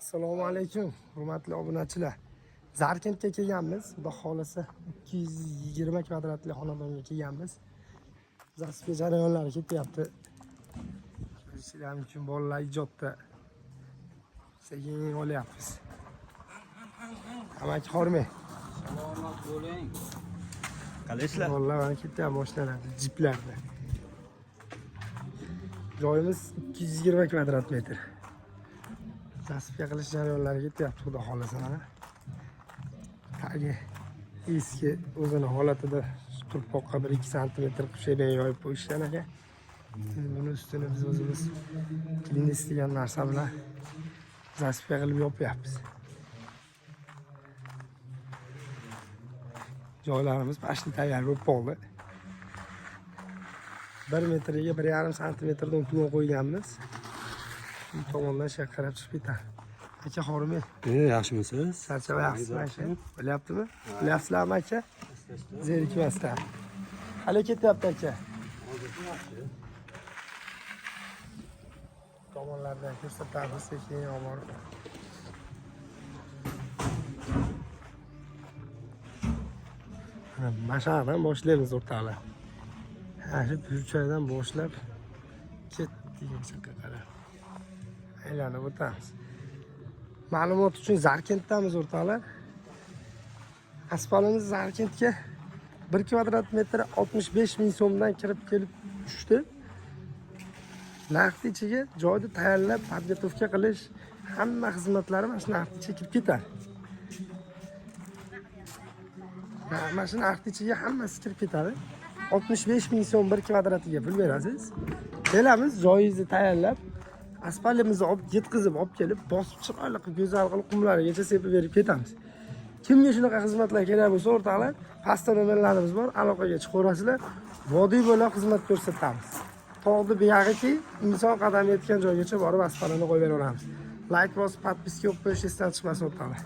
Assalomu alaykum, hurmatli obunachilar. Zarkentga kelganmiz. Xudo xolasa 220 kvadratli xonadonga kelganmiz. Zaspi jarayonlari ketyapti. Sizlar uchun bolalar ijodda sekin olyapmiz. Amaki xormay. Salomat bo'ling. Qalaysizlar? Bolalar ketyapti boshlanadi jiplarda. Joyimiz 220 kvadrat metr. Zasipga qilish jarayonlari ketyapti, xudo xolasa mana. Tagi eski o'zini holatida turpoqqa 1-2 sm qilib yoyib qo'yishgan ekan. Buni ustini biz o'zimiz klines degan narsa bilan zasipga qilib yopyapmiz. Joylarimiz pashti tayyor bo'lib qoldi. 1 metriga 1,5 santimetrdan tugun qo'yganmiz. Bu tomondan shaq qarab chiqib ketadi. Aka xormay. Yaxshimisiz? Charchamayapsizmi aka? Bilyaptimi? Bilyapsizlarmi aka? Zerikmasdan. Hali ketyapti aka. Tomonlardan ko'rsatamiz sekin olib. Mashaqdan boshlaymiz o'rtoqlar. Shu burchakdan boshlab ketdik qarab. Aylanib o'tamiz. Ma'lumot uchun Zarkentdamiz o'rtoqlar. Asfaltimiz Zarkentga 1 kvadrat metr 65 ming so'mdan kirib kelib tushdi. Narxi ichiga joyni tayyorlab, podgotovka qilish, hamma xizmatlari mana shu narxi ichiga kirib ketadi. Mana shu narxi ichiga hammasi kirib ketadi. 65 ming so'm 1 kvadratiga pul berasiz. Kelamiz, joyingizni tayyorlab, asfaltimizni yetkazib olib kelib, bosib chiroyli qilib, go'zal qilib qumlarigacha sepib berib ketamiz. Kimga shunaqa xizmatlar kerak bo'lsa, o'rtoqlar, pastda nomerlarimiz bor, aloqaga chiqaverasizlar. Vodiy bo'ylab xizmat ko'rsatamiz. Tog'ni buyog'iki, inson qadam yetgan joygacha borib asfaltini qo'yib beraveramiz. Like bosib, podpiska qo'yish esdan chiqmasin o'rtoqlar.